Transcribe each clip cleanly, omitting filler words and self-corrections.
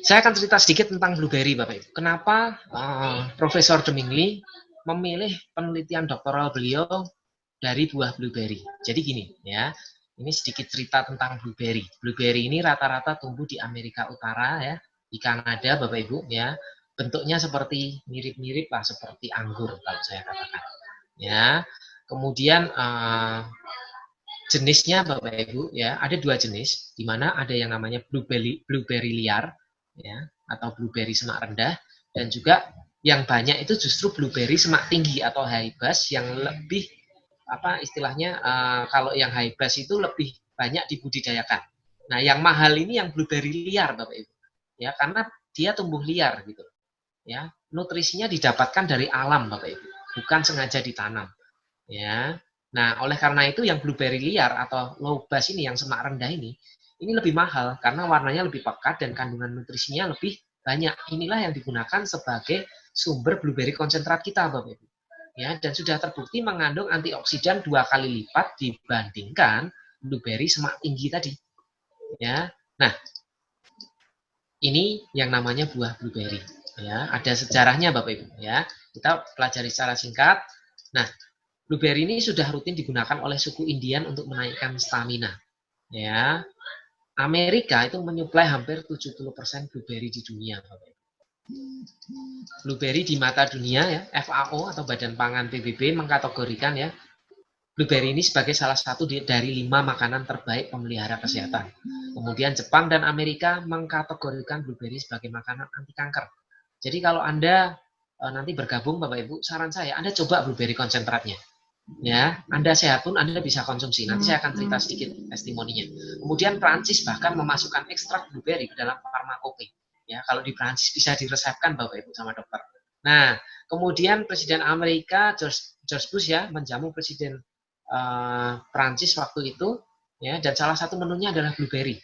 Saya akan cerita sedikit tentang blueberry, Bapak Ibu. Kenapa Profesor Demingli memilih penelitian doktoral beliau dari buah blueberry. Jadi gini, ya. Ini sedikit cerita tentang blueberry. Blueberry ini rata-rata tumbuh di Amerika Utara, ya, di Kanada, Bapak Ibu, ya. Bentuknya seperti mirip-mirip lah seperti anggur kalau saya katakan. Ya. Kemudian jenisnya Bapak Ibu, ya, ada dua jenis, di mana ada yang namanya blueberry liar, ya, atau blueberry semak rendah, dan juga yang banyak itu justru blueberry semak tinggi atau high bass yang lebih apa istilahnya kalau yang high bass itu lebih banyak dibudidayakan. Nah, yang mahal ini yang blueberry liar Bapak Ibu. Ya, karena dia tumbuh liar gitu. Ya, nutrisinya didapatkan dari alam Bapak Ibu, bukan sengaja ditanam. Ya. Nah, oleh karena itu yang blueberry liar atau low bass ini yang semak rendah ini lebih mahal karena warnanya lebih pekat dan kandungan nutrisinya lebih banyak. Inilah yang digunakan sebagai sumber blueberry konsentrat kita, Bapak Ibu. Ya, dan sudah terbukti mengandung antioksidan 2 kali lipat dibandingkan blueberry semak tinggi tadi. Ya. Nah, ini yang namanya buah blueberry. Ya, ada sejarahnya Bapak Ibu. Ya, kita pelajari secara singkat. Nah, blueberry ini sudah rutin digunakan oleh suku Indian untuk menaikkan stamina. Ya, Amerika itu menyuplai hampir 70% blueberry di dunia. Blueberry di mata dunia ya, FAO atau Badan Pangan PBB mengkategorikan ya blueberry ini sebagai salah satu dari 5 makanan terbaik pemelihara kesehatan. Kemudian Jepang dan Amerika mengkategorikan blueberry sebagai makanan anti kanker. Jadi kalau Anda nanti bergabung Bapak Ibu, saran saya Anda coba blueberry konsentratnya. Ya, Anda sehat pun Anda bisa konsumsi. Nanti saya akan cerita sedikit testimoninya. Kemudian Prancis bahkan memasukkan ekstrak blueberry ke dalam farmakope. Ya, kalau di Prancis bisa diresepkan Bapak Ibu sama dokter. Nah, kemudian Presiden Amerika George Bush ya menjamu Presiden Prancis waktu itu, ya, dan salah satu menunya adalah blueberry.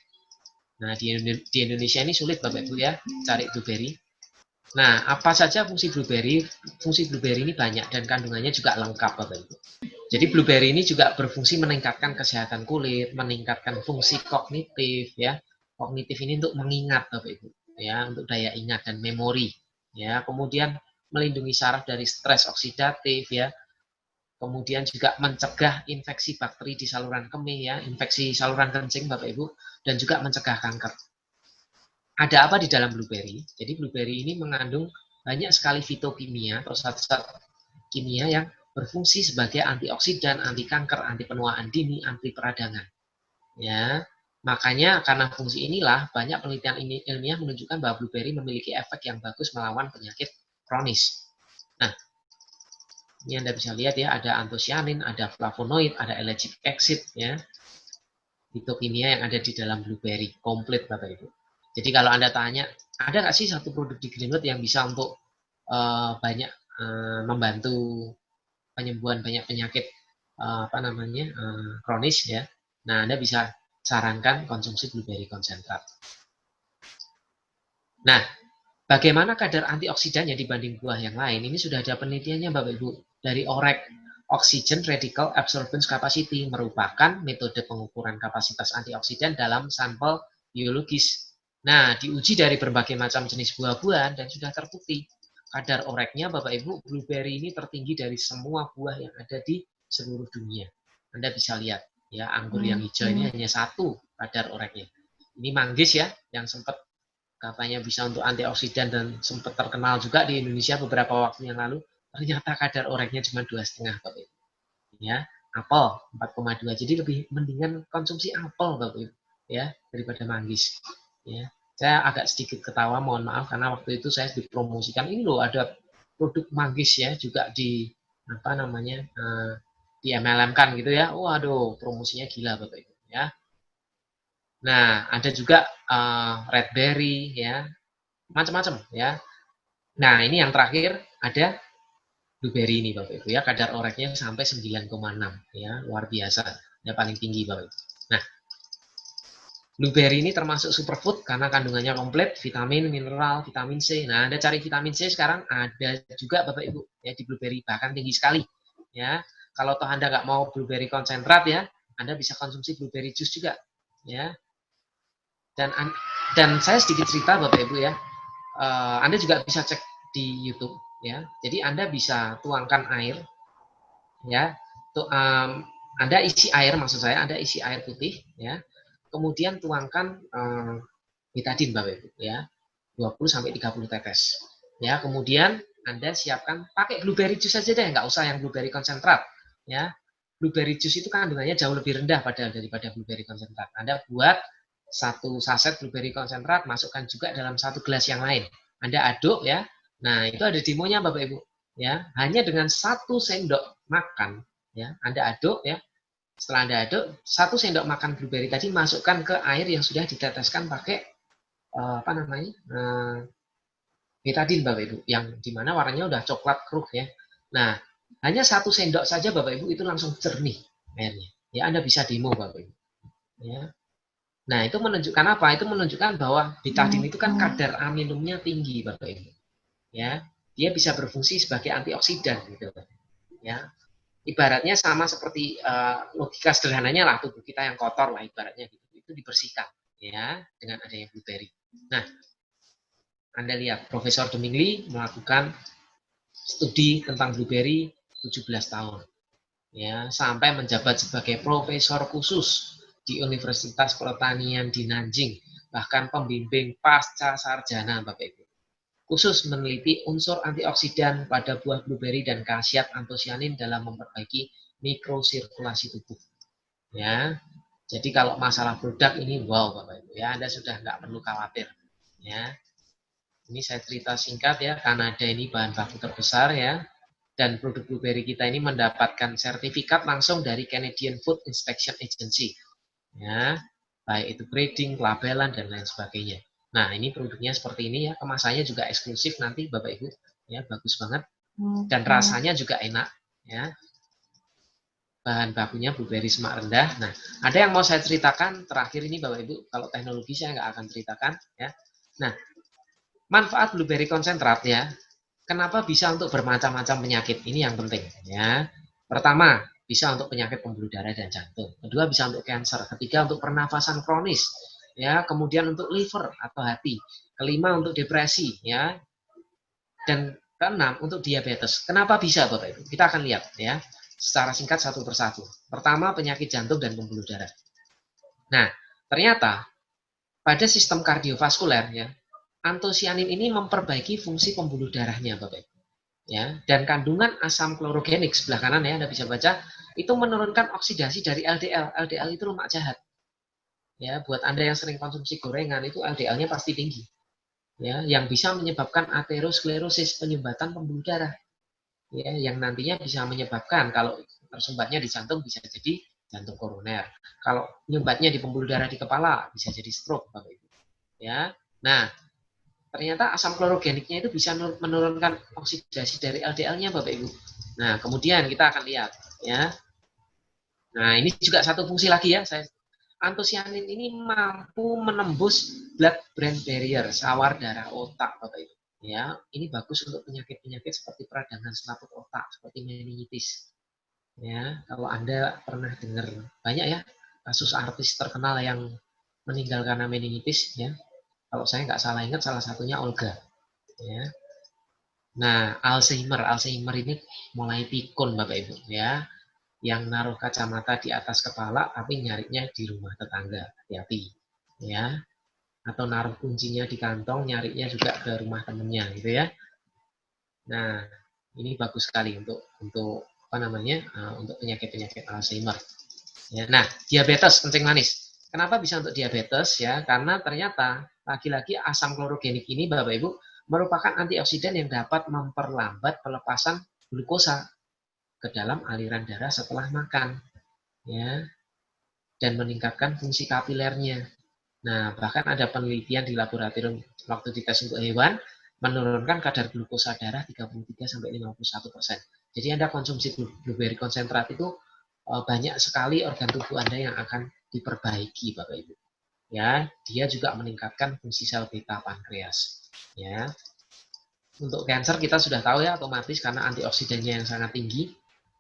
Nah, di Indonesia ini sulit Bapak Ibu ya cari blueberry. Nah, apa saja fungsi blueberry? Fungsi blueberry ini banyak dan kandungannya juga lengkap Bapak Ibu. Jadi blueberry ini juga berfungsi meningkatkan kesehatan kulit, meningkatkan fungsi kognitif ya. Kognitif ini untuk mengingat Bapak Ibu, ya, untuk daya ingat dan memori. Ya, kemudian melindungi saraf dari stres oksidatif ya. Kemudian juga mencegah infeksi bakteri di saluran kemih ya, infeksi saluran kencing Bapak Ibu, dan juga mencegah kanker. Ada apa di dalam blueberry? Jadi blueberry ini mengandung banyak sekali fitokimia atau zat-zat kimia yang berfungsi sebagai antioksidan, anti kanker, anti penuaan dini, anti peradangan. Ya, makanya karena fungsi inilah banyak penelitian ilmiah menunjukkan bahwa blueberry memiliki efek yang bagus melawan penyakit kronis. Nah, ini Anda bisa lihat ya, ada anthocyanin, ada flavonoid, ada ellagic acid ya. Fitokimia yang ada di dalam blueberry komplit Bapak Ibu. Jadi kalau Anda tanya, ada nggak sih satu produk di Greenwood yang bisa untuk banyak membantu penyembuhan banyak penyakit apa namanya kronis ya. Nah, Anda bisa sarankan konsumsi blueberry konsentrat. Nah, bagaimana kadar antioksidannya dibanding buah yang lain? Ini sudah ada penelitiannya Bapak Ibu dari OREC. Oxygen Radical Absorbance Capacity merupakan metode pengukuran kapasitas antioksidan dalam sampel biologis. Nah, diuji dari berbagai macam jenis buah-buahan dan sudah terbukti kadar oreknya Bapak Ibu, blueberry ini tertinggi dari semua buah yang ada di seluruh dunia. Anda bisa lihat ya, anggur yang hijau ini hanya 1 kadar oreknya. Ini manggis ya, yang sempat katanya bisa untuk antioksidan dan sempat terkenal juga di Indonesia beberapa waktu yang lalu. Ternyata kadar oreknya cuma 2,5 Bapak Ibu. Ya, apel 4,2. Jadi lebih mendingan konsumsi apel Bapak Ibu ya daripada manggis. Ya. Saya agak sedikit ketawa, mohon maaf karena waktu itu saya dipromosikan ini loh ada produk manggis ya juga di apa namanya di MLM kan gitu ya. Waduh, promosinya gila Bapak Ibu ya. Nah, ada juga red berry ya, macam-macam ya. Nah, ini yang terakhir ada blueberry ini Bapak Ibu ya, kadar oreknya sampai 9,6 ya, luar biasa. Ya paling tinggi Bapak Ibu. Nah, blueberry ini termasuk superfood karena kandungannya komplit, vitamin, mineral, vitamin C. Nah, Anda cari vitamin C sekarang ada juga Bapak Ibu ya di blueberry, bahkan tinggi sekali. Ya, kalau toh Anda nggak mau blueberry konsentrat ya, Anda bisa konsumsi blueberry juice juga. Ya, Dan dan saya sedikit cerita Bapak Ibu ya. Anda juga bisa cek di YouTube ya. Jadi Anda bisa tuangkan air ya. Anda isi air, maksud saya Anda isi air putih ya. Kemudian tuangkan betadine Bapak Ibu ya. 20 sampai 30 tetes. Ya, kemudian Anda siapkan pakai blueberry juice saja deh, nggak usah yang blueberry konsentrat ya. Blueberry juice itu kandungannya jauh lebih rendah daripada blueberry konsentrat. Anda buat satu saset blueberry konsentrat, masukkan juga dalam satu gelas yang lain. Anda aduk ya. Nah, itu ada demonya Bapak Ibu. Ya, hanya dengan 1 sendok makan ya, Anda aduk ya. Setelah Anda aduk, 1 sendok makan blueberry tadi masukkan ke air yang sudah diteteskan pakai apa namanya? Betadine Bapak Ibu, yang dimana warnanya udah coklat keruh ya. Nah, hanya 1 sendok saja Bapak Ibu itu langsung jernih airnya. Ya, Anda bisa demo Bapak Ibu. Ya. Nah, itu menunjukkan apa? Itu menunjukkan bahwa betadine itu kan kadar aminumnya tinggi, Bapak Ibu. Ya, dia bisa berfungsi sebagai antioksidan gitu. Ya, ibaratnya sama seperti logika sederhananya lah, tubuh kita yang kotor lah ibaratnya gitu. Itu dibersihkan ya dengan adanya blueberry. Nah, Anda lihat Profesor Demingli melakukan studi tentang blueberry 17 tahun. Ya, sampai menjabat sebagai profesor khusus di Universitas Pertanian di Nanjing, bahkan pembimbing pasca sarjana Bapak Ibu. Khusus meneliti unsur antioksidan pada buah blueberry dan khasiat antosianin dalam memperbaiki mikrosirkulasi tubuh. Ya, jadi kalau masalah produk ini wow Bapak Ibu ya, Anda sudah nggak perlu khawatir. Ya, ini saya cerita singkat ya, Kanada ini bahan baku terbesar ya, dan produk blueberry kita ini mendapatkan sertifikat langsung dari Canadian Food Inspection Agency. Ya, baik itu breeding, labelan dan lain sebagainya. Nah, ini produknya seperti ini ya, kemasannya juga eksklusif nanti Bapak Ibu. Ya, bagus banget dan rasanya juga enak ya. Bahan bakunya blueberry semak rendah. Nah, ada yang mau saya ceritakan terakhir ini Bapak Ibu, kalau teknologi saya nggak akan ceritakan ya. Nah, manfaat blueberry konsentrat ya. Kenapa bisa untuk bermacam-macam penyakit? Ini yang penting ya. Pertama, bisa untuk penyakit pembuluh darah dan jantung. Kedua, bisa untuk kanker. Ketiga, untuk pernafasan kronis. Ya, kemudian untuk liver atau hati. Kelima, untuk depresi ya. Dan keenam, untuk diabetes. Kenapa bisa Bapak Ibu? Kita akan lihat ya. Secara singkat satu persatu. Pertama, penyakit jantung dan pembuluh darah. Nah, ternyata pada sistem kardiovaskuler ya, antosianin ini memperbaiki fungsi pembuluh darahnya Bapak Ibu. Ya, dan kandungan asam klorogenik sebelah kanan ya Anda bisa baca, itu menurunkan oksidasi dari LDL. LDL itu lemak jahat. Ya, buat Anda yang sering konsumsi gorengan itu LDL-nya pasti tinggi. Ya, yang bisa menyebabkan aterosklerosis, penyumbatan pembuluh darah. Ya, yang nantinya bisa menyebabkan kalau tersumbatnya di jantung bisa jadi jantung koroner. Kalau menyumbatnya di pembuluh darah di kepala bisa jadi stroke Bapak Ibu. Ya. Nah, ternyata asam klorogeniknya itu bisa menurunkan oksidasi dari LDL-nya Bapak Ibu. Nah, kemudian kita akan lihat ya. Nah, ini juga satu fungsi lagi ya. Antosianin ini mampu menembus blood-brain barrier, sawar darah otak Bapak Ibu. Ya, ini bagus untuk penyakit-penyakit seperti peradangan selaput otak, seperti meningitis. Ya, kalau Anda pernah dengar banyak ya kasus artis terkenal yang meninggal karena meningitis ya. Kalau saya nggak salah ingat salah satunya Olga. Ya. Nah, Alzheimer ini mulai pikun Bapak Ibu ya. Yang naruh kacamata di atas kepala tapi nyarinya di rumah tetangga. Hati-hati ya. Atau naruh kuncinya di kantong nyarinya juga ke rumah temennya gitu ya. Nah, ini bagus sekali untuk apa namanya? Untuk penyakit-penyakit Alzheimer. Ya, nah, diabetes kencing manis. Kenapa bisa untuk diabetes ya? Karena ternyata lagi-lagi asam klorogenik ini Bapak Ibu merupakan antioksidan yang dapat memperlambat pelepasan glukosa ke dalam aliran darah setelah makan ya dan meningkatkan fungsi kapilernya. Nah, bahkan ada penelitian di laboratorium waktu dites untuk hewan menurunkan kadar glukosa darah 33 sampai 51%. Jadi Anda konsumsi blueberry konsentrat itu banyak sekali organ tubuh Anda yang akan diperbaiki Bapak Ibu. Ya, dia juga meningkatkan fungsi sel beta pankreas. Ya. Untuk kanker kita sudah tahu ya otomatis karena antioksidannya yang sangat tinggi,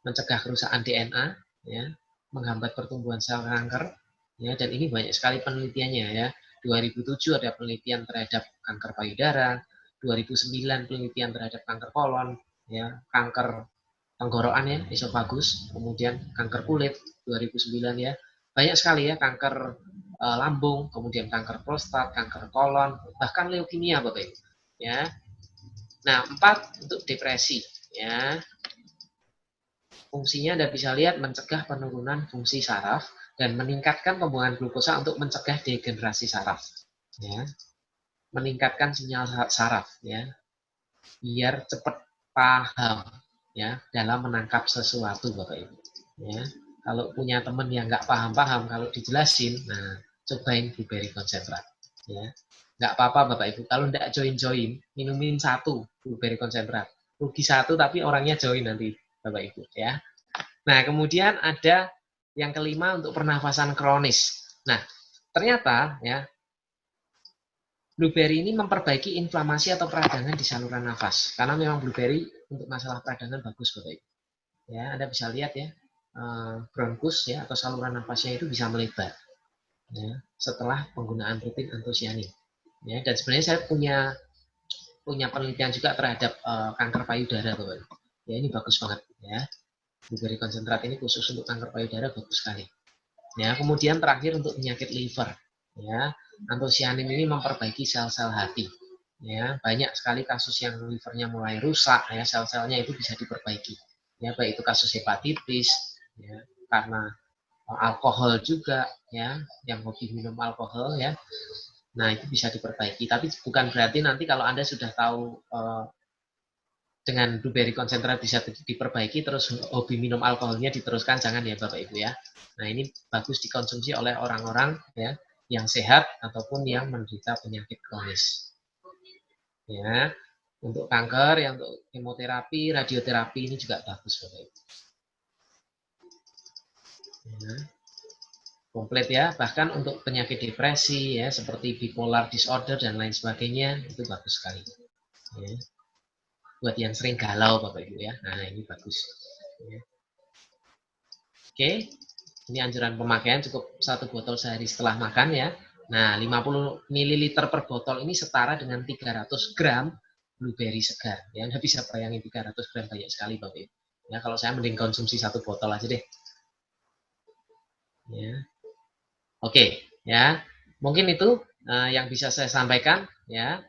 mencegah kerusakan DNA, ya, menghambat pertumbuhan sel kanker, ya, dan ini banyak sekali penelitiannya ya. 2007 ada penelitian terhadap kanker payudara, 2009 penelitian terhadap kanker kolon, ya, kanker tenggorokan ya, esofagus, kemudian kanker kulit 2009 ya. Banyak sekali ya, kanker lambung, kemudian kanker prostat, kanker kolon, bahkan leukemia Bapak Ibu. Ya. Nah, 4 untuk depresi ya. Fungsinya Anda bisa lihat mencegah penurunan fungsi saraf dan meningkatkan pembuangan glukosa untuk mencegah degenerasi saraf. Ya. Meningkatkan sinyal saraf ya. Biar cepat paham ya dalam menangkap sesuatu Bapak Ibu. Ya. Kalau punya teman yang nggak paham-paham, kalau dijelasin, nah cobain blueberry konsentrat. Ya. Nggak apa-apa Bapak Ibu, kalau nggak join-join, minumin 1 blueberry konsentrat. Rugi 1 tapi orangnya join nanti Bapak Ibu ya. Nah kemudian ada yang kelima untuk pernafasan kronis. Nah ternyata ya blueberry ini memperbaiki inflamasi atau peradangan di saluran nafas. Karena memang blueberry untuk masalah peradangan bagus Bapak Ibu. Ya, Anda bisa lihat ya, bronkus ya atau saluran nafasnya itu bisa melebar. Ya, setelah penggunaan rutin antosianin. Ya, dan sebenarnya saya punya penelitian juga terhadap kanker payudara Bapak Ibu. Ya, ini bagus banget ya. Blueberry konsentrat ini khusus untuk kanker payudara bagus sekali. Ya, kemudian terakhir untuk penyakit liver. Ya, antosianin ini memperbaiki sel-sel hati. Ya, banyak sekali kasus yang livernya mulai rusak, ya sel-selnya itu bisa diperbaiki. Ya, baik itu kasus hepatitis, ya, karena alkohol juga, ya, yang hobi minum alkohol, ya. Nah, itu bisa diperbaiki. Tapi bukan berarti nanti kalau Anda sudah tahu dengan blueberry konsentrat bisa diperbaiki, terus hobi minum alkoholnya diteruskan, jangan ya Bapak Ibu ya. Nah ini bagus dikonsumsi oleh orang-orang ya yang sehat ataupun yang menderita penyakit kronis. Ya, untuk kanker, yang untuk kemoterapi, radioterapi ini juga bagus Bapak Ibu. Ya, komplit ya. Bahkan untuk penyakit depresi ya seperti bipolar disorder dan lain sebagainya itu bagus sekali. Ya. Buat yang sering galau Bapak Ibu ya. Nah ini bagus. Ya. Oke. Ini anjuran pemakaian cukup 1 botol sehari setelah makan ya. Nah, 50 ml per botol ini setara dengan 300 gram blueberry segar. Ya, Anda bisa bayangin 300 gram banyak sekali Bapak Ibu. Ya, kalau saya mending konsumsi 1 botol aja deh. Ya. Oke, ya. Mungkin itu yang bisa saya sampaikan ya.